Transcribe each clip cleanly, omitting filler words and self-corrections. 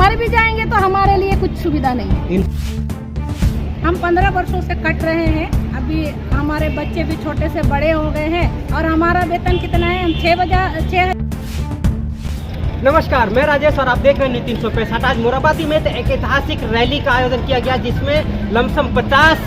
मर भी जाएंगे तो हमारे लिए कुछ सुविधा नहीं है। हम 15 वर्षों से कट रहे हैं, अभी हमारे बच्चे भी छोटे से बड़े हो गए हैं और हमारा वेतन कितना है, हम 6 नमस्कार, मैं राजेश और आप देख रहे हैं न्यूज़ 365। आज मोराबादी में एक ऐतिहासिक रैली का आयोजन किया गया जिसमें लमसम 50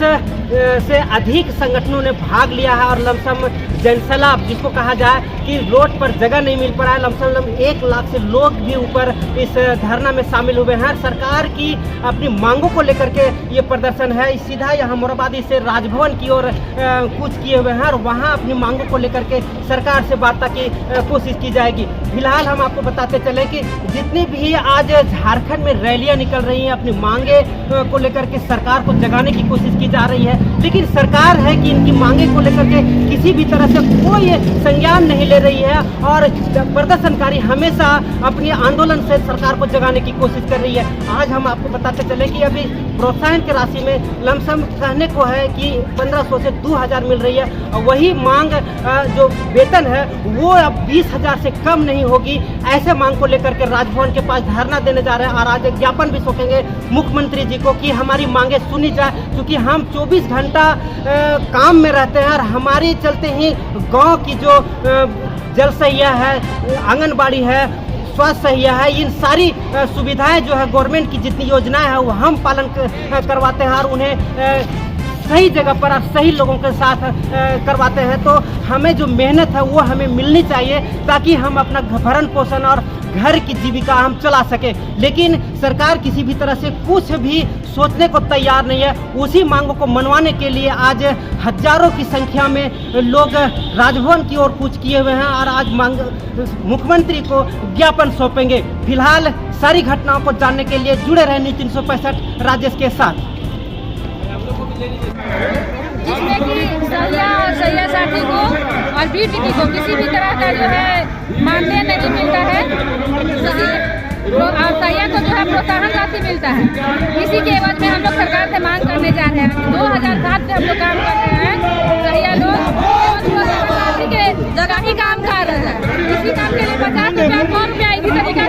से अधिक संगठनों ने भाग लिया है और लमसम जनसैलाब जिसको कहा जाए कि रोड पर जगह नहीं मिल पा रहा है। लमसम 1 लाख से लोग भी ऊपर इस धरना में शामिल हुए हैं। सरकार की अपनी मांगों को लेकर के ये प्रदर्शन है। सीधा यहाँ मोराबादी से राजभवन की ओर कूच किए हुए हैं और वहाँ अपनी मांगों को लेकर के सरकार से वार्ता की कोशिश की जाएगी। फिलहाल हम आपको बताते चले कि जितनी भी आज झारखंड में रैलियां निकल रही हैं, अपनी मांगे को लेकर के सरकार को जगाने की कोशिश की जा रही है, लेकिन सरकार है कि इनकी मांगे को लेकर के किसी भी तरह से कोई संज्ञान नहीं ले रही है और प्रदर्शनकारी हमेशा अपनी आंदोलन से सरकार को जगाने की कोशिश कर रही है। आज हम आपको बताते चले कि अभी प्रोत्साहन की राशि में लमसम कहने को है कि 1500 से 2000 मिल रही है और वही मांग जो वेतन है वो अब 20,000 से कम नहीं होगी। ऐसे मांग को लेकर के राजभवन के पास धरना देने जा रहे हैं और आज ज्ञापन भी सौंपेंगे मुख्यमंत्री जी को कि हमारी मांगे सुनी जाए, क्योंकि हम 24 घंटा काम में रहते हैं और हमारी चलते ही गांव की जो जल सहिया है, आंगनबाड़ी है, स्वास्थ्य सहिया है, इन सारी सुविधाएं जो है गवर्नमेंट की जितनी योजनाएं हैं वो हम पालन करवाते हैं और उन्हें सही जगह पर और सही लोगों के साथ करवाते हैं। तो हमें जो मेहनत है वो हमें मिलनी चाहिए ताकि हम अपना भरण पोषण और घर की जीविका हम चला सके, लेकिन सरकार किसी भी तरह से कुछ भी सोचने को तैयार नहीं है। उसी मांगों को मनवाने के लिए आज हजारों की संख्या में लोग राजभवन की ओर कूच किए हुए हैं और आज मुख्यमंत्री को ज्ञापन सौंपेंगे। फिलहाल सारी घटनाओं को जानने के लिए जुड़े रहे न्यूज़ 365 राजेश के साथ। जिसमें कि सहिया और सहिया साथी को और बीटीटी को किसी भी तरह का जो है मानदेय नहीं मिलता है और सहिया को जो है प्रोत्साहन राशि मिलता है। इसी के एवज में हम लोग सरकार से मांग करने जा रहे हैं। 2007 से हम लोग काम कर रहे हैं, सहिया लोग इसी के जगह ही काम कर रहे हैं। इसी काम के लिए 50 रुपया 100 रुपया इसी तरीका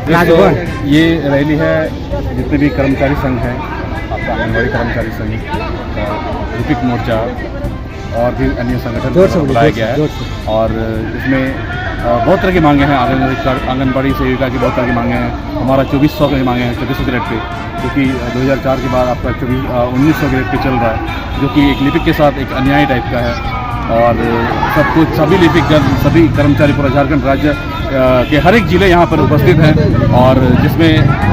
राजभवन ये रैली है जितने भी कर्मचारी संघ हैं, आपका आंगनबाड़ी कर्मचारी संघ का लिपिक मोर्चा और भी अन्य संगठन बुलाया गया है और इसमें बहुत तरह की मांगे हैं। आंगनबाड़ी सेविका की बहुत तरह की मांगे हैं। हमारा 2400 की मांगे हैं, 2400 ग्रेड पे, क्योंकि 2004 के बाद आपका 1900 ग्रेड पे चल रहा है, जो कि एक लिपिक के साथ एक अन्याय टाइप का है। और सब कुछ सभी लिपिकगण, सभी कर्मचारी पूरा झारखंड राज्य के हर एक जिले यहाँ पर उपस्थित हैं और जिसमें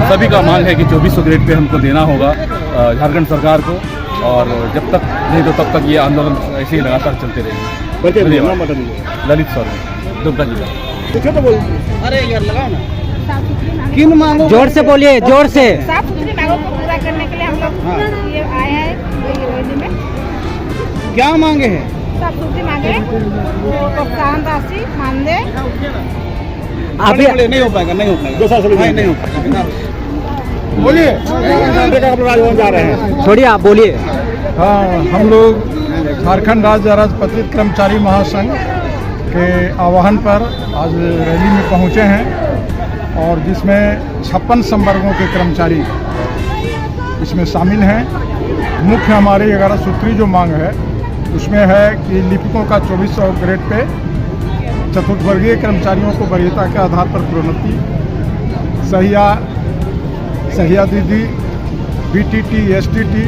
सभी का मांग है कि 2400 ग्रेड पे हमको देना होगा झारखंड सरकार को, और जब तक नहीं तो तब तक ये आंदोलन ऐसे ही लगातार चलते रहेंगे। ललित सर, दुमका जिला। अरे यार लगाओ ना, किन मांगों, जोर से बोलिए, जोर से। साफ सुथरी मांगों को पूरा करने के लिए हम लोग ये आए हैं रैली में। क्या मांगे हैं? साफ सुथरी मांगे, प्रोत्साहन राशि, मानदेय। अभी नहीं हो पाएगा, नहीं हो पाएगा, नहीं हो पाएगा। बोलिए, राजभवन जा रहे हैं, छोड़िए आप बोलिए। हाँ, हम लोग झारखंड राज्य राजपत्रित कर्मचारी महासंघ के आह्वान पर आज रैली में पहुंचे हैं और जिसमें 56 संवर्गों के कर्मचारी इसमें शामिल हैं। मुख्य हमारी 11 सूत्री जो मांग है उसमें है कि लिपिकों का 2400 ग्रेड पे, चतुर्थवर्गीय कर्मचारियों को वरीयता के आधार पर प्रोन्नति, सहिया दीदी, बीटीटी, एसटीटी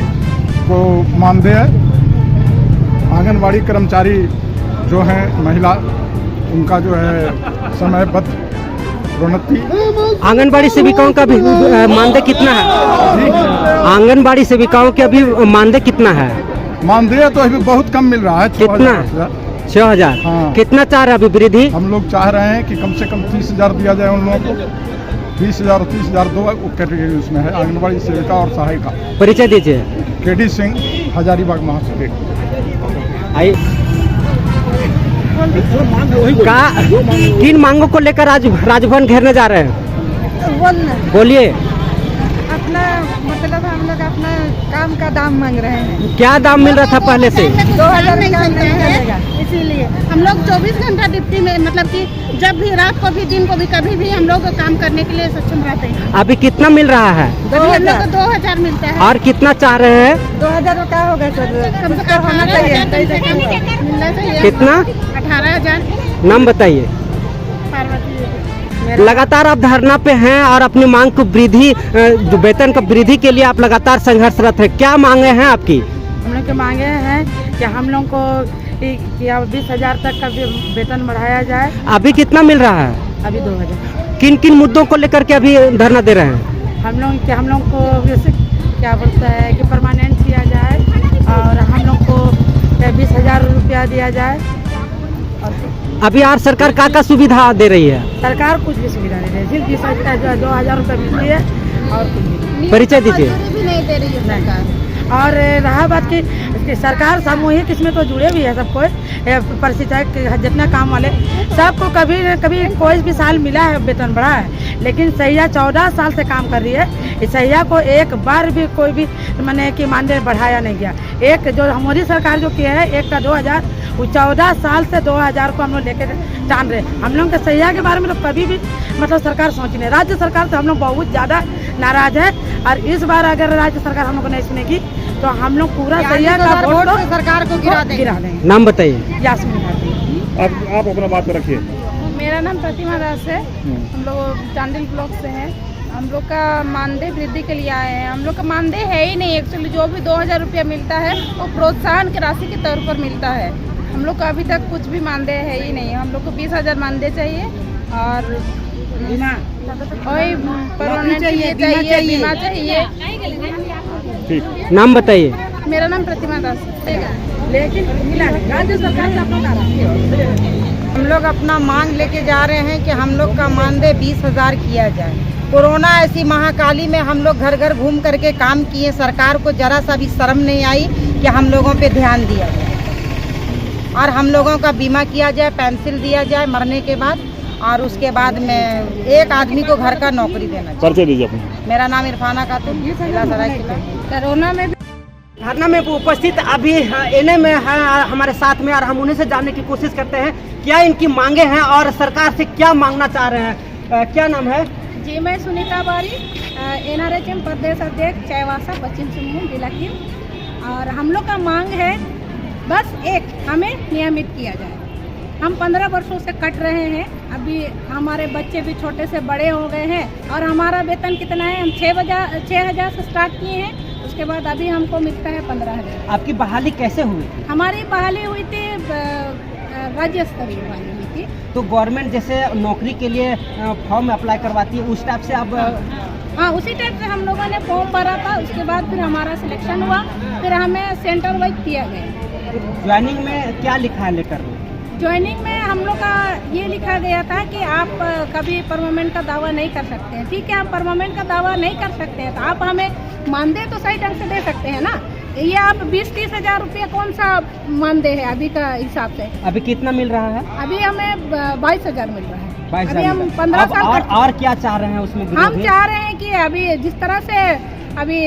को मानदेय, आंगनबाड़ी कर्मचारी जो हैं महिला, उनका जो है समयबद्ध प्रोन्नति। आंगनबाड़ी सेविकाओं का भी मानदेय कितना है? आंगनबाड़ी सेविकाओं के अभी मानदेय कितना है? मानदेय तो अभी बहुत कम मिल रहा है। कितना? 6,000। हाँ। कितना चाह रहे हैं अभी वृद्धि? हम लोग चाह रहे हैं कि कम से कम 30,000 दिया जाए उन लोगों को। 20,000 और 30,000 दो कैटेगरी उसमें है, आंगनबाड़ी सेविका और सहायिका। परिचय दीजिए। केडी सिंह, हजारीबाग महासचिव। आइए। किन मांगों को लेकर आज राजभवन घेरने जा रहे हैं? बोलिए। अपना मतलब हम लोग अपना काम का दाम मांग रहे हैं। क्या दाम मिल रहा था पहले से? 2,000 नहीं चलेगा, इसीलिए हम लोग 24 घंटा ड्यूटी में, मतलब कि जब भी रात को भी दिन को भी कभी भी हम लोग काम करने के लिए सक्षम रहते हैं। अभी कितना मिल रहा है? अभी हम लोग को 2,000 मिलता है। और कितना चाह रहे हैं? 2,000 का होगा सर, कम से कम होना चाहिए, मिलना चाहिए। कितना? 18,000। नाम बताइए। पार्वती। लगातार आप धरना पे हैं और अपनी मांग को वृद्धि, जो वेतन का वृद्धि के लिए आप लगातार संघर्षरत हैं। क्या मांगे हैं आपकी? हम लोग के मांगे हैं कि हम लोग को 20,000 तक का वेतन बढ़ाया जाए। अभी कितना मिल रहा है? अभी 2,000। किन किन मुद्दों को लेकर के अभी धरना दे रहे हैं? हम लोग को जैसे क्या बोलता है कि परमानेंट किया जाए और हम लोग को 20,000 रुपया दिया जाए। और अभी यार सरकार का सुविधा दे रही है? सरकार कुछ भी सुविधा नहीं दे रही, सिर्फ 2,000 रुपये मिलती है और कुछ भी। परिचय दीजिए। भी नहीं दे रही है सरकार। और रहा बात की सरकार सामूहिक इसमें तो जुड़े भी है सब कोई, प्रशिक्षक जितना काम वाले सबको कभी न कभी कोई भी साल मिला है वेतन बढ़ा है, लेकिन सैया 14 साल से काम कर रही है। इस सैया को एक बार भी कोई भी माने कि मानदेय बढ़ाया नहीं गया। एक जो मोदी सरकार जो किया है एक का 2,000, वो 14 साल से 2,000 को हम लोग लेकर टान रहे। हम लोग के सैया के बारे में तो कभी भी मतलब सरकार सोच नहीं। राज्य सरकार से हम लोग बहुत ज़्यादा नाराज है और इस बार अगर राज्य सरकार हम लोग को नहीं सुनेगी तो हम लोग पूरा सैया का वोट सरकार को गिरा देंगे। नाम बताइए। यास्मीन भारती। आप अपना बात रखिए। मेरा नाम प्रतिमा दास है। हम लोग चांदिल ब्लॉक से हैं। हम लोग का मानदेय वृद्धि के लिए आए हैं। हम लोग का मानदेय है ही नहीं एक्चुअली। जो भी 2,000 रुपया मिलता है वो प्रोत्साहन की राशि के तौर पर मिलता है। हम लोग का अभी तक कुछ भी मानदेय है ही नहीं। हम लोग को 20,000 मानदेय चाहिए और वही परमानेंट चाहिए, बीमा चाहिए। नाम बताइए। मेरा नाम प्रतिमा दास है। लेकिन राज्य सरकार से हम लोग अपना मांग लेके जा रहे हैं कि हम लोग का मानदेय 20,000 किया जाए। कोरोना ऐसी महाकाली में हम लोग घर घर घूम करके काम किए, सरकार को जरा सा भी शर्म नहीं आई कि हम लोगों पे ध्यान दिया जाए और हम लोगों का बीमा किया जाए, पेंशन दिया जाए मरने के बाद, और उसके बाद में एक आदमी को घर का नौकरी देना चाहिए। परिचय दीजिए अपना। मेरा नाम इरफाना खातून, जिला सरायकेला। कोरोना में धरना में उपस्थित अभी एनए में है हमारे साथ में और हम उन्हीं से जानने की कोशिश करते हैं क्या इनकी मांगे हैं और सरकार से क्या मांगना चाह रहे हैं। क्या नाम है? जी, मैं सुनीता बारी, NRHM प्रदेश अध्यक्ष चाईबासा पश्चिम सिंहभूम जिला की। और हम लोग का मांग है बस एक, हमें नियमित किया जाए। हम 15 वर्षों से कट रहे हैं। अभी हमारे बच्चे भी छोटे से बड़े हो गए हैं और हमारा वेतन कितना है? हम 6,000 से स्टार्ट किए हैं। उसके बाद अभी हमको मिलता है 15,000। आपकी बहाली कैसे हुई थी? हमारी बहाली हुई थी राज्य स्तरीय बहाली हुई थी। तो गवर्नमेंट जैसे नौकरी के लिए फॉर्म अप्लाई करवाती है उस टाइप से अब? हाँ, उसी टाइप से हम लोगों ने फॉर्म भरा था। उसके बाद फिर हमारा सिलेक्शन हुआ, फिर हमें सेंटर वाइज किया गया। ज्वाइनिंग में क्या लिखा है लेटर में? ज्वाइनिंग में हम लोग का ये लिखा गया था कि आप कभी परमानेंट का दावा नहीं कर सकते हैं। ठीक है, आप परमानेंट का दावा नहीं कर सकते हैं तो आप हमें मानदेय तो सही ढंग से दे सकते हैं ना। ये आप 20-30 हज़ार रुपया कौन सा मानदेय है अभी का हिसाब से? अभी कितना मिल रहा है? अभी हमें 22,000 मिल रहा है। 22,000 अभी हम 15 साल और क्या चाह रहे हैं उसमें? हम चाह रहे हैं कि अभी जिस तरह से अभी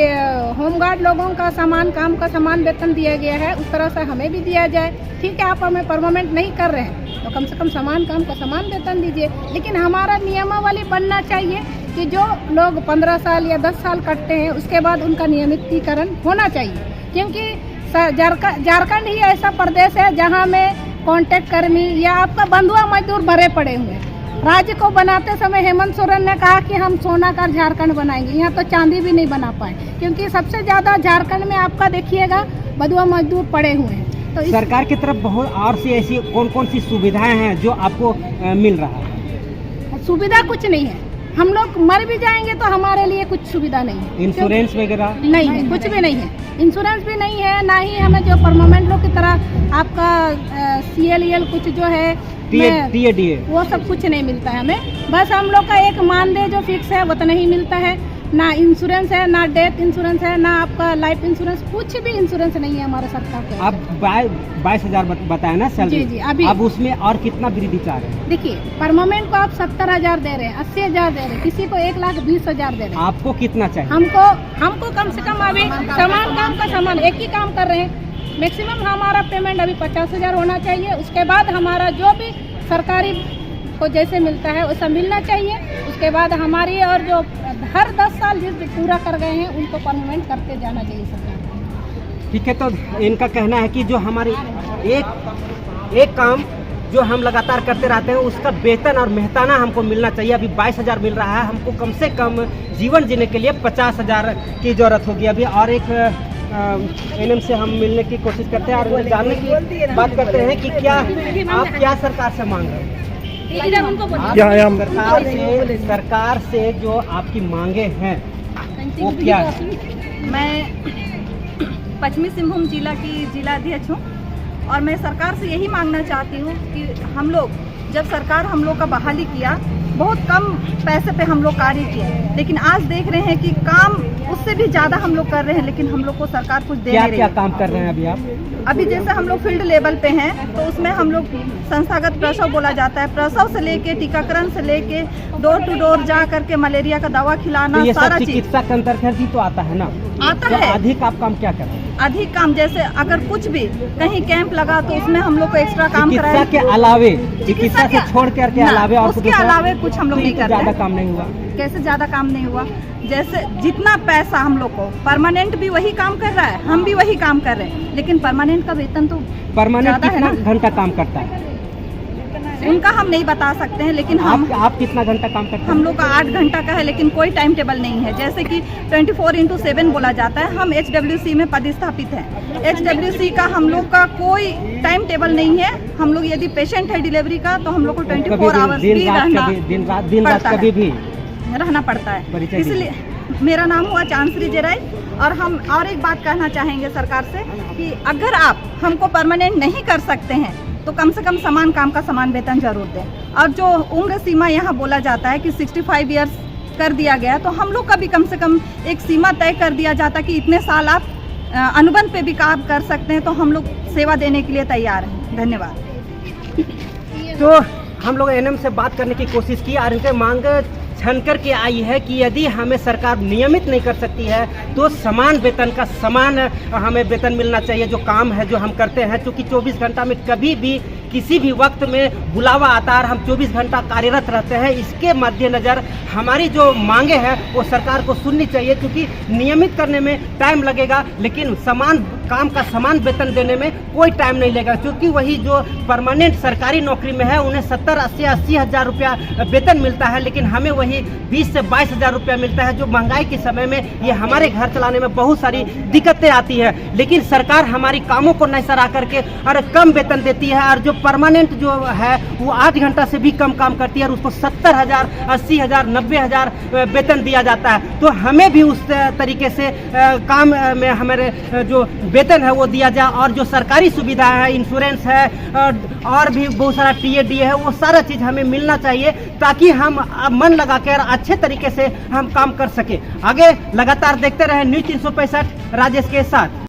होमगार्ड लोगों का समान काम का समान वेतन दिया गया है उस तरह से हमें भी दिया जाए। ठीक है, आप हमें परमानेंट नहीं कर रहे हैं तो कम से कम समान काम का समान वेतन दीजिए। लेकिन हमारा नियमावली बनना चाहिए कि जो लोग 15 साल या 10 साल कटते हैं उसके बाद उनका नियमितीकरण होना चाहिए। क्योंकि झारखंड ही ऐसा प्रदेश है जहाँ में कॉन्ट्रैक्ट कर्मी या आपका बंधुआ मजदूर भरे पड़े हुए हैं। राज्य को बनाते समय हेमंत सोरेन ने कहा कि हम सोना का झारखंड बनाएंगे। यहाँ तो चांदी भी नहीं बना पाए क्योंकि सबसे ज़्यादा झारखंड में आपका देखिएगा बंधुआ मजदूर पड़े हुए हैं। तो सरकार की तरफ बहुत और सी ऐसी कौन कौन सी सुविधाएं हैं जो आपको मिल रहा है? सुविधा कुछ नहीं है। हम लोग मर भी जाएंगे तो हमारे लिए कुछ सुविधा नहीं है। इंश्योरेंस वगैरह नहीं है, कुछ भी नहीं है। इंश्योरेंस भी नहीं है, ना ही हमें जो परमानेंट लोग की तरह आपका CLEL कुछ जो है DA वो सब कुछ नहीं मिलता है हमें। बस हम लोग का एक मानदेय जो फिक्स है उतना ही मिलता है। ना इंश्योरेंस है, ना डेथ इंश्योरेंस है, ना आपका लाइफ इंश्योरेंस, कुछ भी इंश्योरेंस नहीं है हमारे सरकार के। आप 22,000 बताया ना सैलरी? जी, अभी अब उसमें और कितना वृद्धि चाह रहे हैं? देखिए, परमानेंट को आप 70,000 दे रहे हैं, 80,000 दे रहे हैं, किसी को 1,20,000 दे रहे हैं। आपको कितना चाहिए? हमको कम से कम अभी समान काम का समान एक ही काम कर रहे हैं। मैक्सिमम हमारा पेमेंट अभी 50,000 होना चाहिए। उसके बाद हमारा जो भी सरकारी को जैसे मिलता है वैसा मिलना चाहिए। उसके बाद हमारी और जो हर 10 साल जिस पूरा कर गए हैं उनको परमानेंट करते जाना चाहिए सरकार। ठीक है, तो इनका कहना है कि जो हमारे एक काम जो हम लगातार करते रहते हैं उसका वेतन और मेहताना हमको मिलना चाहिए। अभी 22,000 मिल रहा है, हमको कम से कम जीवन जीने के लिए 50,000 की जरूरत होगी अभी। और एक NM से हम मिलने की कोशिश करते हैं और जानने की बात करते हैं कि क्या आप क्या सरकार से मांग रहे हैं? सरकार से जो आपकी मांगे हैं वो क्या है? मैं पश्चिमी सिंहभूम जिला की जिला अध्यक्ष हूँ और मैं सरकार से यही मांगना चाहती हूँ कि हम लोग जब सरकार हम लोग का बहाली किया, बहुत कम पैसे पे हम लोग कार्य किए, लेकिन आज देख रहे हैं कि काम उससे भी ज़्यादा हम लोग कर रहे हैं, लेकिन हम लोग को सरकार कुछ दे नहीं रही है। क्या काम कर रहे हैं अभी आप? अभी जैसे हम लोग फील्ड लेवल पे हैं तो उसमें हम लोग संस्थागत प्रसव बोला जाता है, प्रसव से लेके टीकाकरण से लेके डोर टू डोर जा करके मलेरिया का दवा खिलाना, तो ये सारा चीज चिकित्सा के अंतर्गत ही तो आता है ना? आता तो है। अधिक आप काम क्या कर रहे हैं? अधिक काम जैसे अगर कुछ भी कहीं कैंप लगा तो उसमें हम लोग को एक्स्ट्रा काम चिकित्सा कराए। के अलावे, चिकित्सा से छोड़ करके अलावे और उसके अलावे कुछ हम लोग नहीं कर रहे ज्यादा हैं। काम नहीं हुआ? कैसे ज्यादा काम नहीं हुआ? जैसे जितना पैसा हम लोग को परमानेंट भी वही काम कर रहा है, हम भी वही काम कर रहे हैं, लेकिन परमानेंट का वेतन तो परमानेंट ज्यादा है कितना ना। घंटा काम करता है? उनका हम नहीं बता सकते हैं, लेकिन आप कितना घंटा काम करते हैं? हम लोग का 8 घंटा का है, लेकिन कोई टाइम टेबल नहीं है। जैसे कि 24/7 बोला जाता है। हम HWC में पदस्थापित हैं। HWC का हम लोग का कोई टाइम टेबल नहीं है। हम लोग यदि पेशेंट है डिलीवरी का तो हम लोग को 24 आवर्स भी दिन रात कभी भी रहना पड़ता है। इसलिए मेरा नाम हुआ चांसरी जेराई और हम और एक बात कहना चाहेंगे सरकार से कि अगर आप हमको परमानेंट नहीं कर सकते हैं तो कम से कम समान काम का समान वेतन जरूर दें। और जो उम्र सीमा यहाँ बोला जाता है कि 65 ईयर्स कर दिया गया, तो हम लोग का भी कम से कम एक सीमा तय कर दिया जाता कि इतने साल आप अनुबंध पे भी काम कर सकते हैं, तो हम लोग सेवा देने के लिए तैयार हैं। धन्यवाद। तो हम लोग NM से बात करने की कोशिश की और इनसे मांग छन कर के आई है कि यदि हमें सरकार नियमित नहीं कर सकती है तो समान वेतन का समान हमें वेतन मिलना चाहिए। जो काम है जो हम करते हैं, क्योंकि 24 घंटा में कभी भी किसी भी वक्त में बुलावा आता है, हम 24 घंटा कार्यरत रहते हैं। इसके मद्देनज़र हमारी जो मांगे हैं वो सरकार को सुननी चाहिए, क्योंकि नियमित करने में टाइम लगेगा लेकिन समान काम का समान वेतन देने में कोई टाइम नहीं लगेगा। क्योंकि वही जो परमानेंट सरकारी नौकरी में है उन्हें 70-80 हज़ार रुपया वेतन मिलता है, लेकिन हमें वही 20 से 22 हज़ार रुपया मिलता है, जो महंगाई के समय में ये हमारे घर चलाने में बहुत सारी दिक्कतें आती है। लेकिन सरकार हमारी कामों को नहीं सराह करके और कम वेतन देती है, और जो परमानेंट जो है वो 8 घंटा से भी कम काम करती है और उसको 70,000, 80,000, 90,000 वेतन दिया जाता है। तो हमें भी उस तरीके से काम में हमारे जो वेतन है वो दिया जाए, और जो सरकारी सुविधा है, इंश्योरेंस है और भी बहुत सारा TAD है, वो सारा चीज़ हमें मिलना चाहिए, ताकि हम मन लगा कर अच्छे तरीके से हम काम कर सके। आगे लगातार देखते रहे न्यूज़ 365 राजेश के साथ।